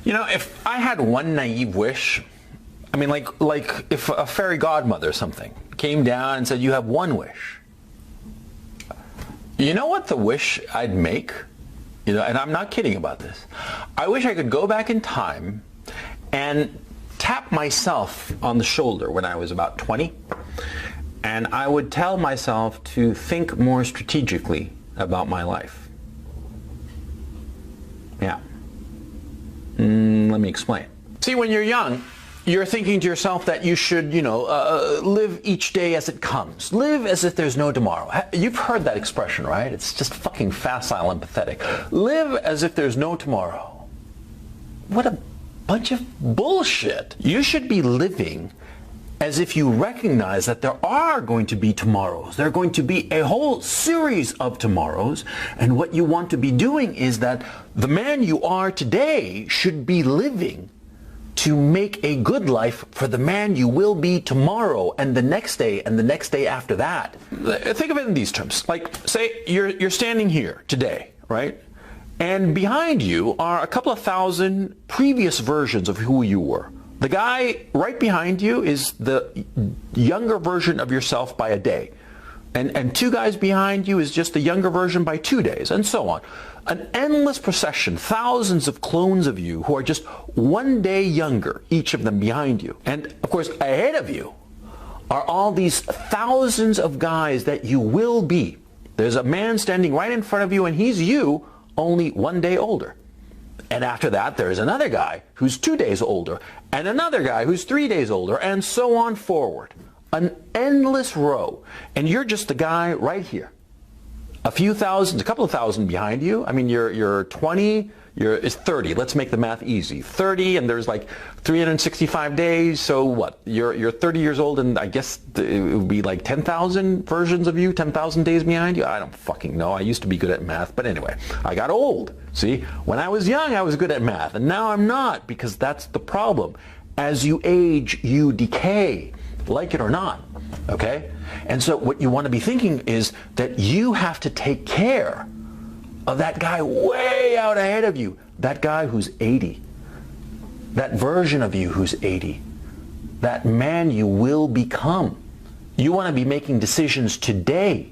You know, if I had one naive wish, I mean, like if a fairy godmother or something came down and said, you have one wish. You know what the wish I'd make? You know, and I'm not kidding about this. I wish I could go back in time and tap myself on the shoulder when I was about 20, and I would tell myself to think more strategically about my life. Yeah. Let me explain. See, when you're young, you're thinking to yourself that you should, live each day as it comes. Live as if there's no tomorrow. You've heard that expression, right? It's just fucking facile and pathetic. Live as if there's no tomorrow. What a bunch of bullshit. You should be living as if you recognize that there are going to be tomorrows. There are going to be a whole series of tomorrows, and what you want to be doing is that the man you are today should be living to make a good life for the man you will be tomorrow and the next day and the next day after that. Think of it in these terms. Like, say you're standing here today, right? And behind you are a couple of thousand previous versions of who you were. The guy right behind you is the younger version of yourself by a day. And two guys behind you is just the younger version by 2 days, and so on. An endless procession, thousands of clones of you who are just 1 day younger, each of them behind you. And of course, ahead of you are all these thousands of guys that you will be. There's a man standing right in front of you, and he's you, only 1 day older. And after that, there's another guy who's 2 days older, and another guy who's 3 days older, and so on forward. An endless row. And you're just the guy right here. A couple of thousand behind you. I mean, you're 20, it's 30. Let's make the math easy. 30, and there's like 365 days. So what? You're 30 years old, and I guess it would be like 10,000 versions of you, 10,000 days behind you. I don't fucking know. I used to be good at math, but anyway, I got old. See, when I was young, I was good at math, and now I'm not, because that's the problem. As you age, you decay, like it or not. Okay? And so what you want to be thinking is that you have to take care of that guy way out ahead of you, that guy who's 80, that version of you who's 80, that man you will become. You want to be making decisions today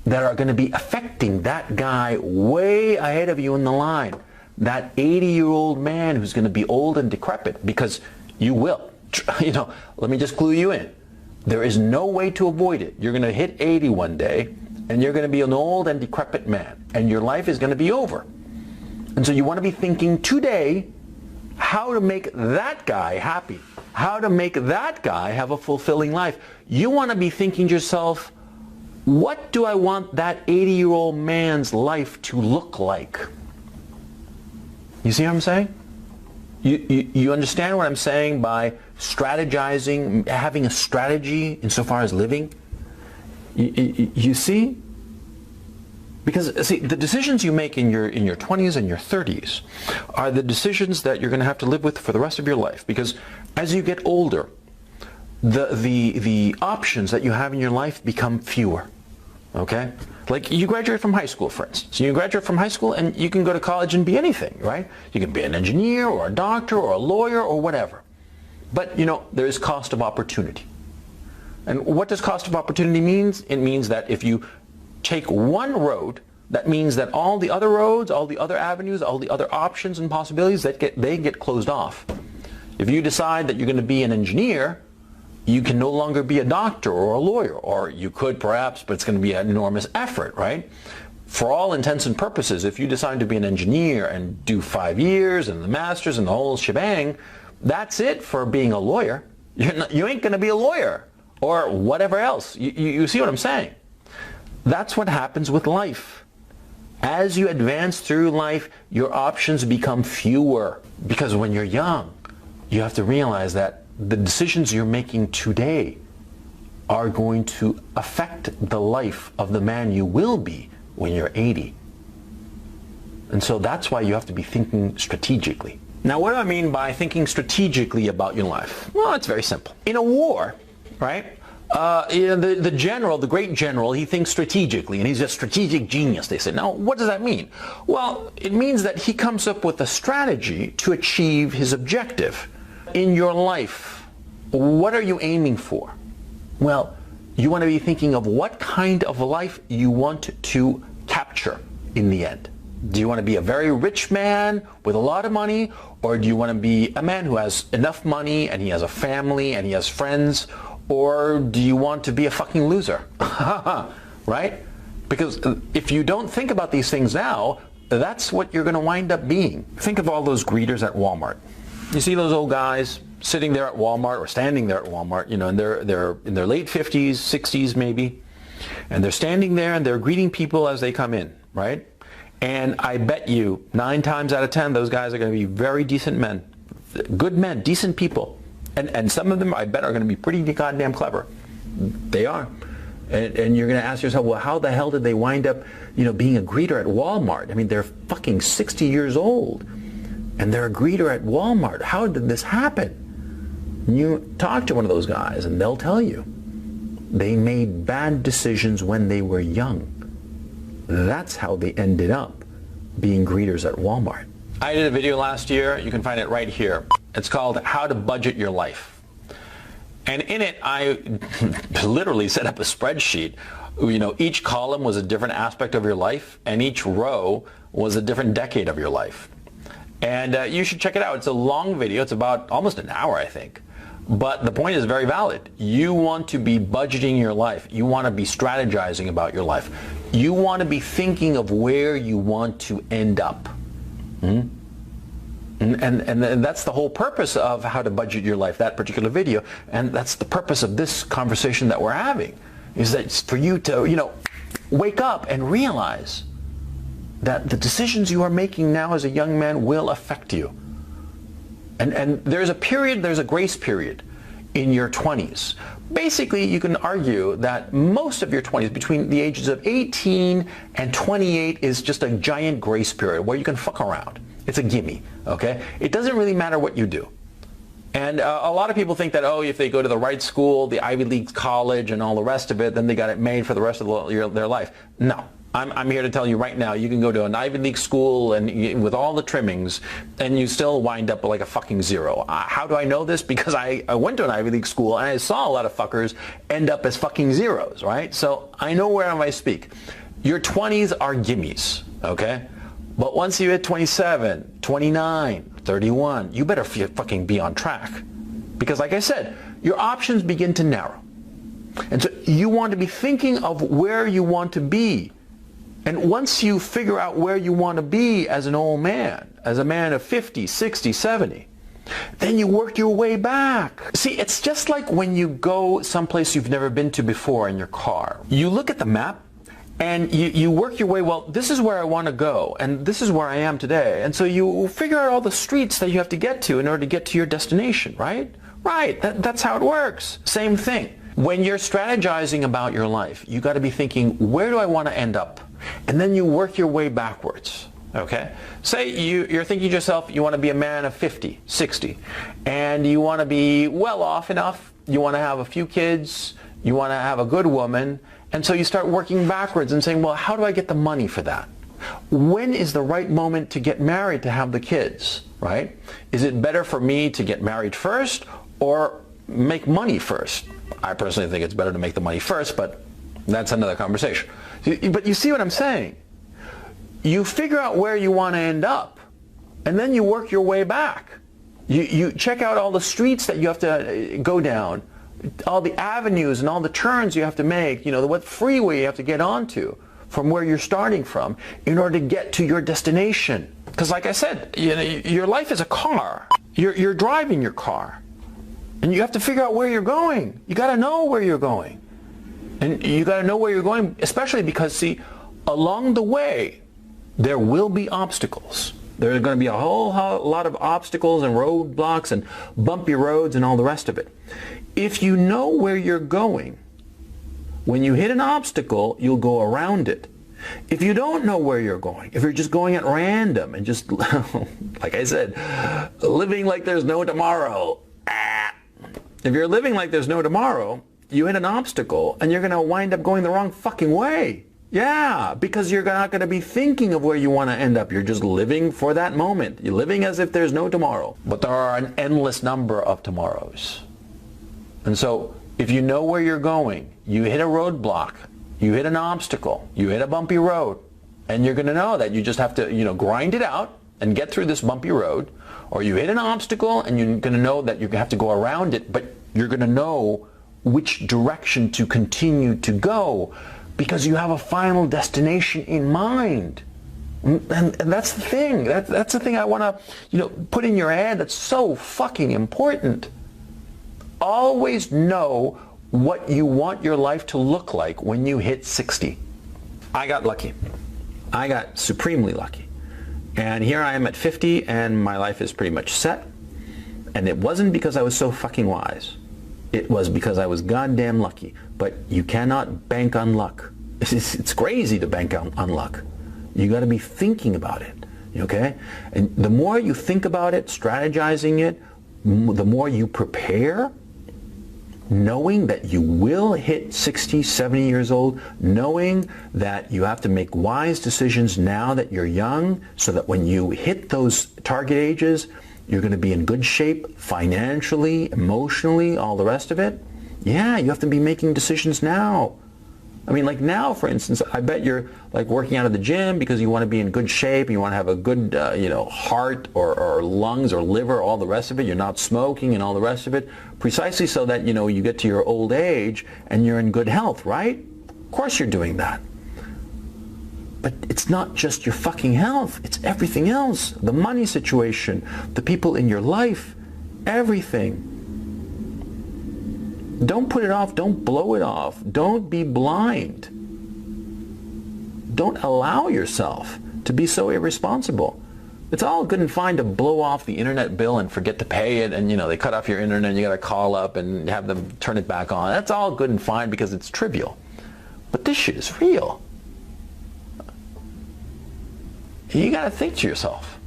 that are going to be affecting that guy way ahead of you in the line, that 80-year-old man who's going to be old and decrepit, because you will. Let me just clue you in. There is no way to avoid it. You're going to hit 80 one day, and you're going to be an old and decrepit man, and your life is going to be over. And so you want to be thinking today how to make that guy happy, how to make that guy have a fulfilling life. You want to be thinking to yourself, what do I want that 80-year-old man's life to look like? You see what I'm saying? You understand what I'm saying by strategizing, having a strategy insofar as living? You see? Because, see, the decisions you make in your 20s and your 30s are the decisions that you're going to have to live with for the rest of your life. Because as you get older, the options that you have in your life become fewer. Okay? Like, you graduate from high school, for instance. You graduate from high school and you can go to college and be anything, right? You can be an engineer or a doctor or a lawyer or whatever. But, there is cost of opportunity. And what does cost of opportunity mean? It means that if you take one road, that means that all the other roads, all the other avenues, all the other options and possibilities, they get closed off. If you decide that you're going to be an engineer, you can no longer be a doctor or a lawyer, or you could perhaps, but it's going to be an enormous effort, right? For all intents and purposes, if you decide to be an engineer and do 5 years and the master's and the whole shebang, that's it for being a lawyer. You ain't going to be a lawyer or whatever else. You see what I'm saying? That's what happens with life. As you advance through life, your options become fewer. Because when you're young, you have to realize that the decisions you're making today are going to affect the life of the man you will be when you're 80. And so that's why you have to be thinking strategically. Now, what do I mean by thinking strategically about your life? Well, it's very simple. In a war, right, The general, the great general, he thinks strategically, and he's a strategic genius, they say. Now, what does that mean? Well, it means that he comes up with a strategy to achieve his objective. In your life, what are you aiming for? Well, you want to be thinking of what kind of life you want to capture in the end. Do you want to be a very rich man with a lot of money, or do you want to be a man who has enough money and he has a family and he has friends? Or do you want to be a fucking loser? Right? Because if you don't think about these things now, that's what you're going to wind up being. Think of all those greeters at Walmart. You see those old guys sitting there at Walmart or standing there at Walmart, you know, and they're in their late 50s, 60s maybe, and they're standing there and they're greeting people as they come in, right? And I bet you 9 times out of 10 those guys are going to be very decent men, good men, decent people. And some of them, I bet, are going to be pretty goddamn clever. They are. And you're going to ask yourself, well, how the hell did they wind up, you know, being a greeter at Walmart? I mean, they're fucking 60 years old, and they're a greeter at Walmart. How did this happen? You talk to one of those guys, and they'll tell you. They made bad decisions when they were young. That's how they ended up being greeters at Walmart. I did a video last year. You can find it right here. It's called How to Budget Your Life. And in it, I literally set up a spreadsheet. You know, each column was a different aspect of your life, and each row was a different decade of your life. And you should check it out. It's a long video. It's about almost an hour, I think. But the point is very valid. You want to be budgeting your life. You want to be strategizing about your life. You want to be thinking of where you want to end up. And that's the whole purpose of How to Budget Your Life, that particular video. And that's the purpose of this conversation that we're having, is that it's for you to, you know, wake up and realize that the decisions you are making now as a young man will affect you. And there's a period, there's a grace period in your 20s. Basically, you can argue that most of your 20s, between the ages of 18 and 28, is just a giant grace period where you can fuck around. It's a gimme, okay? It doesn't really matter what you do. And a lot of people think that, oh, if they go to the right school, the Ivy League college and all the rest of it, then they got it made for the rest of their life. No. I'm here to tell you right now, you can go to an Ivy League school and with all the trimmings, and you still wind up like a fucking zero. How do I know this? Because I went to an Ivy League school and I saw a lot of fuckers end up as fucking zeros, right? So I know wherever I speak. Your 20s are gimmies, okay? But once you hit 27, 29, 31, you better fucking be on track. Because like I said, your options begin to narrow. And so you want to be thinking of where you want to be. And once you figure out where you want to be as an old man, as a man of 50, 60, 70, then you work your way back. See, it's just like when you go someplace you've never been to before in your car. You look at the map and you work your way, well, this is where I want to go, and this is where I am today. And so you figure out all the streets that you have to get to in order to get to your destination, right? Right, that's how it works. Same thing. When you're strategizing about your life, you got to be thinking, where do I want to end up? And then you work your way backwards, okay? Say you're thinking to yourself, you want to be a man of 50, 60, and you want to be well off enough, you want to have a few kids, you want to have a good woman, and so you start working backwards and saying, well, how do I get the money for that? When is the right moment to get married to have the kids, right? Is it better for me to get married first or make money first? I personally think it's better to make the money first, but that's another conversation. But you see what I'm saying? You figure out where you want to end up, and then you work your way back. You check out all the streets that you have to go down, all the avenues and all the turns you have to make, you know, what freeway you have to get onto from where you're starting from in order to get to your destination. Because like I said, you know, your life is a car. You're driving your car. And you have to figure out where you're going. You got to know where you're going. And you got to know where you're going, especially because, see, along the way, there will be obstacles. There's going to be a whole lot of obstacles and roadblocks and bumpy roads and all the rest of it. If you know where you're going, when you hit an obstacle, you'll go around it. If you don't know where you're going, if you're just going at random and just, like I said, living like there's no tomorrow, if you're living like there's no tomorrow, you hit an obstacle and you're going to wind up going the wrong fucking way. Yeah, because you're not going to be thinking of where you want to end up. You're just living for that moment. You're living as if there's no tomorrow. But there are an endless number of tomorrows. And so if you know where you're going, you hit a roadblock, you hit an obstacle, you hit a bumpy road, and you're going to know that you just have to, grind it out and get through this bumpy road, or you hit an obstacle and you're going to know that you have to go around it, but you're going to know which direction to continue to go because you have a final destination in mind. And that's the thing. That's the thing I want to, put in your head. That's so fucking important. Always know what you want your life to look like when you hit 60. I got lucky. I got supremely lucky. And here I am at 50 and my life is pretty much set. And it wasn't because I was so fucking wise. It was because I was goddamn lucky. But you cannot bank on luck. It's crazy to bank on luck. You got to be thinking about it, okay? And the more you think about it, strategizing it, the more you prepare, knowing that you will hit 60, 70 years old, knowing that you have to make wise decisions now that you're young so that when you hit those target ages, you're going to be in good shape financially, emotionally, all the rest of it. Yeah, you have to be making decisions now. I mean, like now, for instance, I bet you're like working out of the gym because you want to be in good shape, you want to have a good, heart or lungs or liver, all the rest of it. You're not smoking and all the rest of it, precisely so that, you get to your old age and you're in good health, right? Of course you're doing that. But it's not just your fucking health. It's everything else. The money situation, the people in your life, everything. Don't put it off. Don't blow it off. Don't be blind. Don't allow yourself to be so irresponsible. It's all good and fine to blow off the internet bill and forget to pay it, and they cut off your internet and you got to call up and have them turn it back on. That's all good and fine because it's trivial. But this shit is real. You got to think to yourself.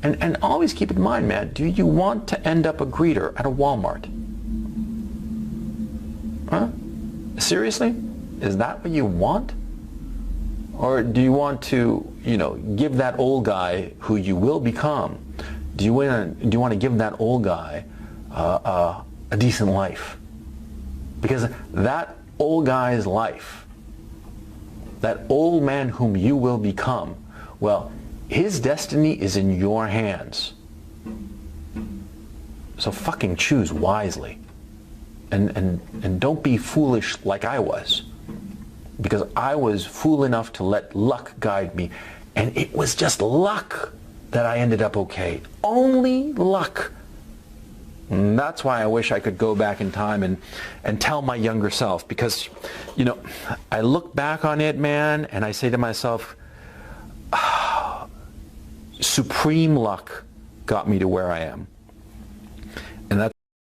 And always keep in mind, man, do you want to end up a greeter at a Walmart? Huh? Seriously? Is that what you want? Or do you want to, give that old guy who you will become, do you want to give that old guy a decent life? Because that old guy's life, that old man whom you will become, well, his destiny is in your hands. So fucking choose wisely. And don't be foolish like I was. Because I was fool enough to let luck guide me. And it was just luck that I ended up okay. Only luck. And that's why I wish I could go back in time and tell my younger self. Because, I look back on it, man, and I say to myself, supreme luck got me to where I am.